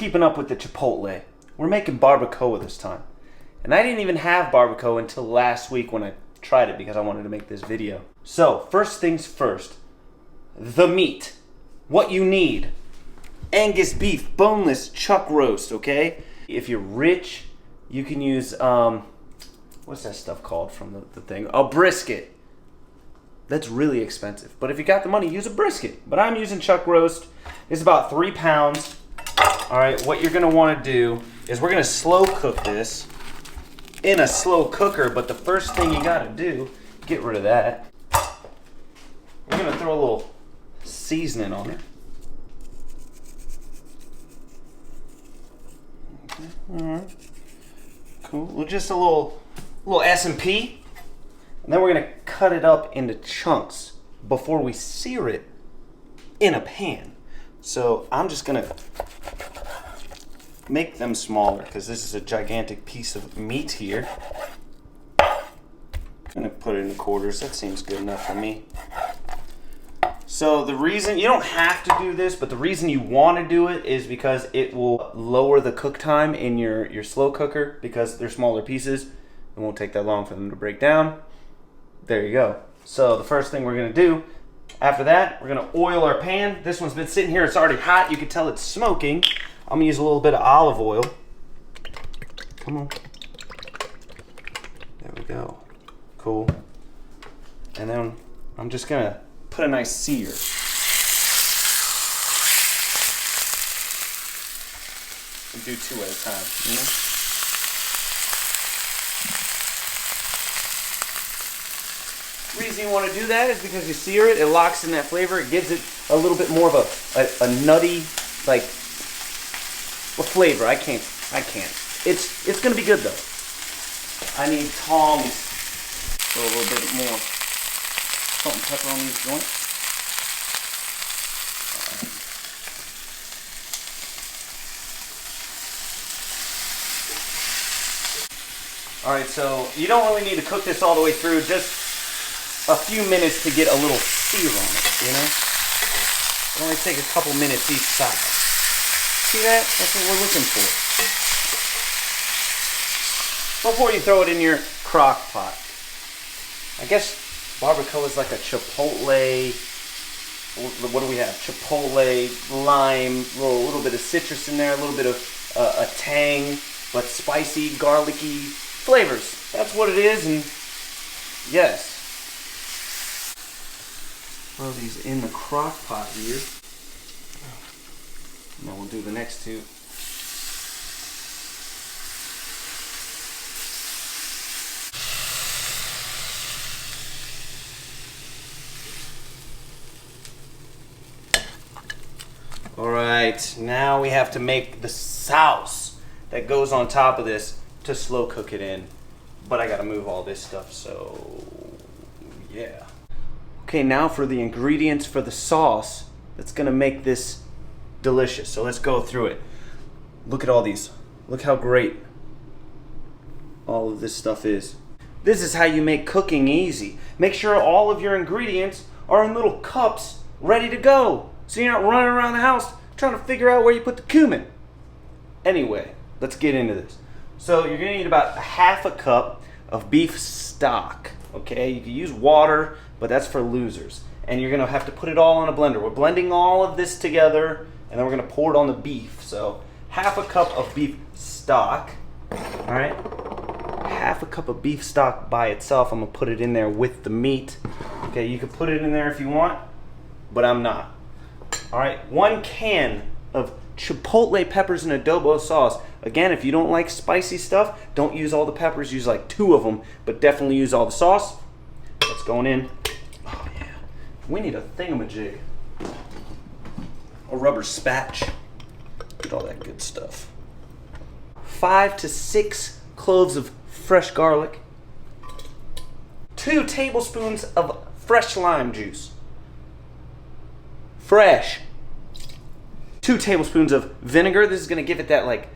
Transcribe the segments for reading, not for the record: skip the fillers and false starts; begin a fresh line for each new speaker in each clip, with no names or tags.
keeping up with the Chipotle. We're making barbacoa this time. And I didn't even have barbacoa until last week when I tried it because I wanted to make this video. So, first things first. The meat. What you need. Angus beef, boneless, chuck roast, okay? If you're rich, you can use, what's that stuff called from the thing? A brisket. That's really expensive. But if you got the money, use a brisket. But I'm using chuck roast. It's about 3 pounds. All right, what you're gonna wanna do is we're gonna slow cook this in a slow cooker, but the first thing you gotta do, get rid of that. We're gonna throw a little seasoning on it. Okay, all right, cool. Well, just a little S&P. And then we're gonna cut it up into chunks before we sear it in a pan. So I'm just gonna make them smaller because this is a gigantic piece of meat here. I'm gonna put it in quarters. That seems good enough for me. So the reason, you don't have to do this, but the reason you want to do it is because it will lower the cook time in your slow cooker because they're smaller pieces. It won't take that long for them to break down. There you go. So the first thing we're gonna do, after that, we're gonna oil our pan. This one's been sitting here, it's already hot. You can tell it's smoking. I'm gonna use a little bit of olive oil. Come on. There we go. Cool. And then I'm just gonna put a nice sear. And do 2 at a time, you know? The reason you want to do that is because you sear it, it locks in that flavor, it gives it a little bit more of a nutty, like, flavor. I can't. It's gonna be good though. I need tongs for a little bit more salt and pepper on these joints. All right, so you don't really need to cook this all the way through, just a few minutes to get a little sear on it, you know? It only takes a couple minutes each side. See that? That's what we're looking for. Before you throw it in your crock pot. I guess barbacoa is like a chipotle. What do we have? Chipotle, lime, a little bit of citrus in there, a little bit of a tang, but spicy, garlicky flavors. That's what it is, and yes. Throw these in the crock pot here. And then we'll do the next 2. All right, now we have to make the sauce that goes on top of this to slow cook it in. But I gotta move all this stuff, so yeah. Okay, now for the ingredients for the sauce that's gonna make this delicious. So let's go through it. Look at all these. Look how great all of this stuff is. This is how you make cooking easy. Make sure all of your ingredients are in little cups ready to go. So you're not running around the house trying to figure out where you put the cumin. Anyway, let's get into this. So you're gonna need about 1/2 cup of beef stock. Okay, you can use water, but that's for losers. And you're gonna have to put it all in a blender. We're blending all of this together, and then we're gonna pour it on the beef. So 1/2 cup of beef stock, all right? 1/2 cup of beef stock by itself. I'm gonna put it in there with the meat. Okay, you can put it in there if you want, but I'm not. All right, 1 can of chipotle peppers and adobo sauce. Again, if you don't like spicy stuff, don't use all the peppers, use like 2 of them, but definitely use all the sauce. That's going in. Oh yeah, we need a thingamajig. A rubber spatch. Get all that good stuff. 5 to 6 cloves of fresh garlic. 2 tablespoons of fresh lime juice. Fresh. 2 tablespoons of vinegar. This is gonna give it that like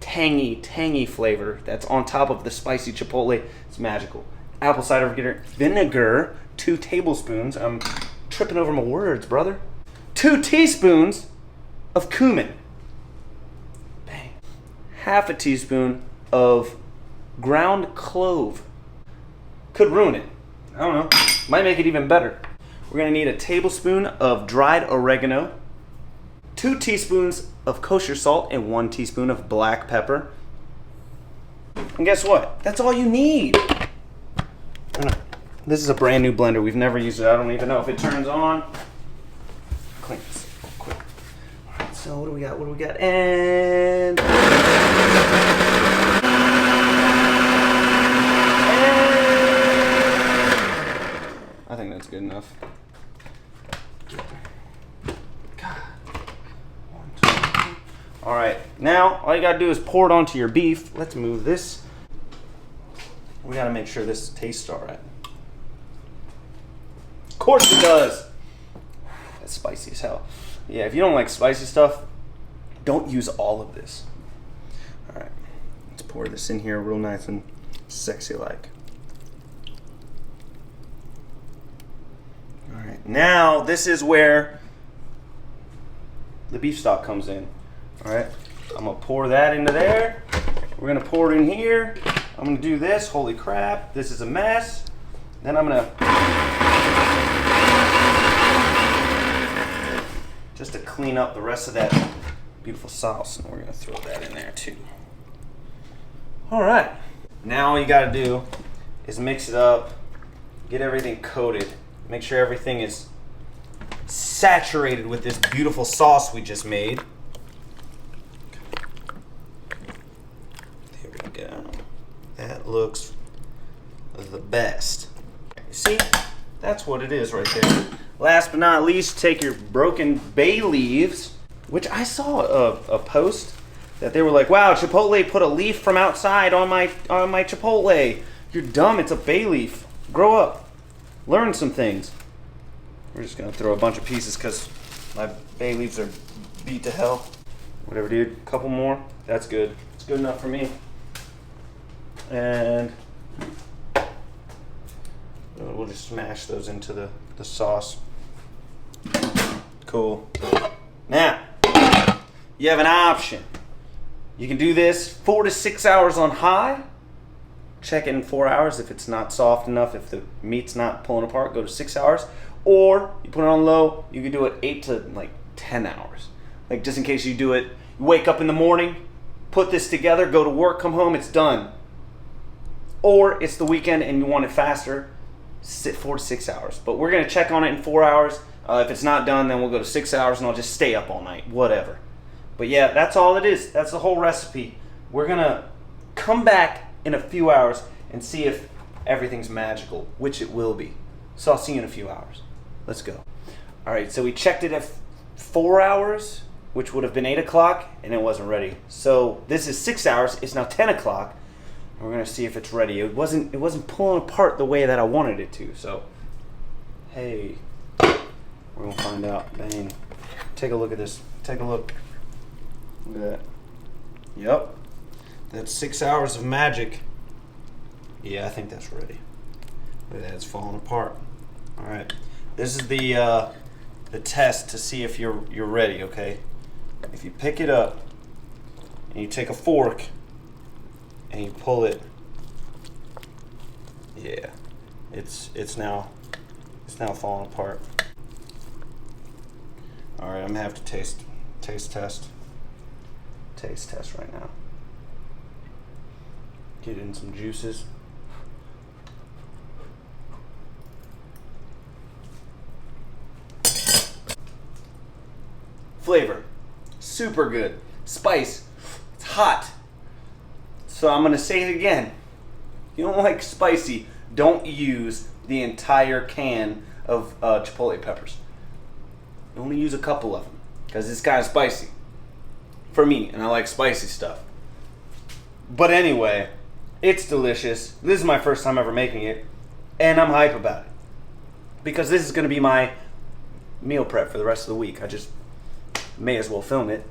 tangy flavor that's on top of the spicy chipotle. It's magical. Apple cider vinegar, 2 tablespoons. I'm tripping over my words, brother. 2 teaspoons of cumin. half a teaspoon of ground clove. Could ruin it. I don't know. Might make it even better. We're gonna need a tablespoon of dried oregano, 2 teaspoons of kosher salt, and 1 teaspoon of black pepper. And guess what? That's all you need. This is a brand new blender. We've never used it. I don't even know if it turns on. Clean this up quick. All right, so what do we got? What do we got? And I think that's good enough. God. 1, 2, 3. All right, now all you gotta do is pour it onto your beef. Let's move this. We gotta make sure this tastes all right. Of course it does. That's spicy as hell. Yeah, if you don't like spicy stuff, don't use all of this. All right, let's pour this in here real nice and sexy like. All right, now this is where the beef stock comes in. All right, I'm gonna pour that into there. We're gonna pour it in here. I'm gonna do this. Holy crap, this is a mess. Then I'm gonna, just to clean up the rest of that beautiful sauce, and we're gonna throw that in there too. All right, now all you gotta do is mix it up, get everything coated, make sure everything is saturated with this beautiful sauce we just made. There we go. That looks the best. See, that's what it is right there. Last but not least, take your broken bay leaves, which I saw a post that they were like, wow, Chipotle put a leaf from outside on my Chipotle. You're dumb, it's a bay leaf. Grow up, learn some things. We're just gonna throw a bunch of pieces because my bay leaves are beat to hell. Whatever, dude, a couple more, that's good. It's good enough for me. And we'll just smash those into the sauce. Cool. Now, you have an option. You can do this 4 to 6 hours on high. Check it in 4 hours. If it's not soft enough, if the meat's not pulling apart, go to 6 hours. Or you put it on low, you can do it 8 to like 10 hours. Like just in case you do it, you wake up in the morning, put this together, go to work, come home, it's done. Or it's the weekend and you want it faster, 4 to 6 hours. But we're gonna check on it in 4 hours. If it's not done, then we'll go to 6 hours and I'll just stay up all night, whatever. But yeah, that's all it is. That's the whole recipe. We're gonna come back in a few hours and see if everything's magical, which it will be. So I'll see you in a few hours. Let's go. All right, so we checked it at 4 hours, which would have been 8 o'clock, and it wasn't ready. So this is 6 hours, it's now 10 o'clock. We're gonna see if it's ready. It wasn't pulling apart the way that I wanted it to, so hey, we're gonna find out. Bang. Take a look at this. Take a look. Look at that. Yep. That's 6 hours of magic. Yeah, I think that's ready. Look at that, it's falling apart. Alright. This is the test to see if you're ready, okay? If you pick it up and you take a fork and you pull it, yeah, it's now falling apart. All right, I'm gonna have to taste test right now. Get in some juices. Flavor, super good. Spice, it's hot. So I'm gonna say it again. If you don't like spicy, don't use the entire can of chipotle peppers. Only use a couple of them, because it's kind of spicy for me, and I like spicy stuff. But anyway, it's delicious. This is my first time ever making it, and I'm hype about it, because this is gonna be my meal prep for the rest of the week. I just may as well film it.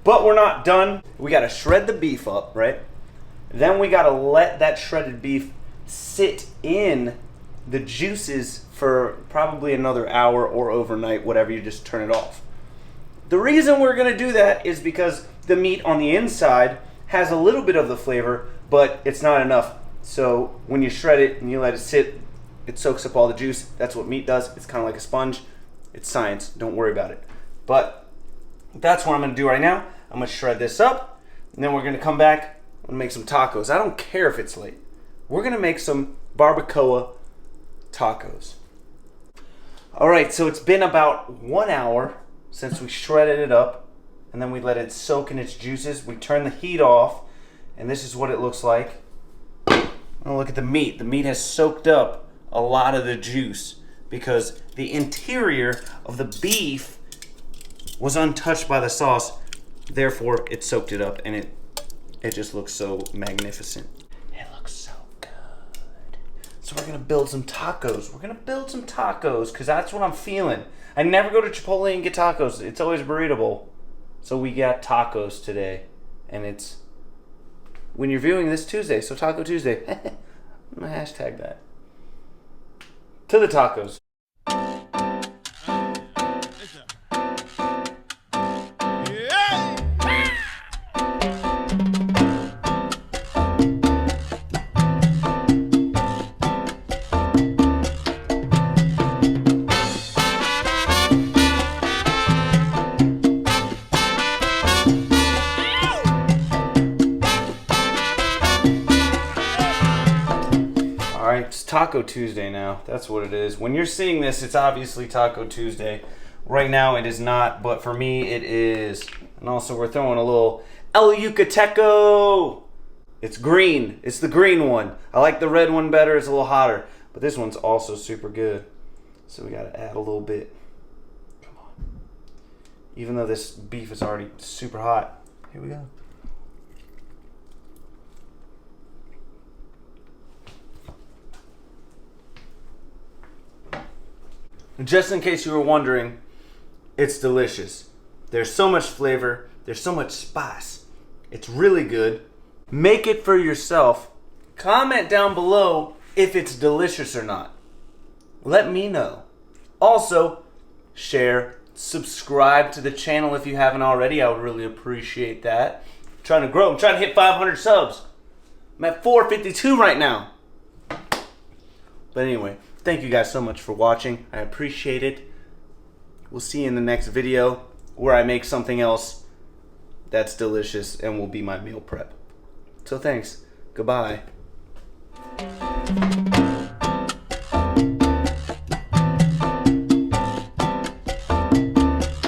But we're not done. We gotta shred the beef up, right? Then we gotta let that shredded beef sit in the juices for probably another hour or overnight, whatever, you just turn it off. The reason we're gonna do that is because the meat on the inside has a little bit of the flavor, but it's not enough. So when you shred it and you let it sit, it soaks up all the juice. That's what meat does. It's kind of like a sponge. It's science. Don't worry about it. But that's what I'm going to do right now. I'm going to shred this up, and then we're going to come back and make some tacos. I don't care if it's late. We're going to make some barbacoa tacos. All right, so it's been about 1 hour since we shredded it up, and then we let it soak in its juices. We turn the heat off, and this is what it looks like. Oh, look at the meat. The meat has soaked up a lot of the juice because the interior of the beef was untouched by the sauce. Therefore, it soaked it up, and it just looks so magnificent. It looks so good. So we're gonna build some tacos. We're gonna build some tacos because that's what I'm feeling. I never go to Chipotle and get tacos. It's always burrito bowl. So we got tacos today, and it's when you're viewing this Tuesday, so Taco Tuesday. I'm gonna hashtag that. To the tacos. Alright, it's Taco Tuesday now. That's what it is. When you're seeing this, it's obviously Taco Tuesday. Right now it is not, but for me it is. And also we're throwing a little El Yucateco. It's green. It's the green one. I like the red one better. It's a little hotter. But this one's also super good. So we gotta add a little bit. Come on. Even though this beef is already super hot. Here we go. Just in case you were wondering, it's delicious. There's so much flavor. There's so much spice. It's really good. Make it for yourself. Comment down below if it's delicious or not. Let me know. Also, share, subscribe to the channel if you haven't already. I would really appreciate that. I'm trying to grow. I'm trying to hit 500 subs. I'm at 452 right now. But anyway, thank you guys so much for watching. I appreciate it. We'll see you in the next video where I make something else that's delicious and will be my meal prep. So thanks. Goodbye.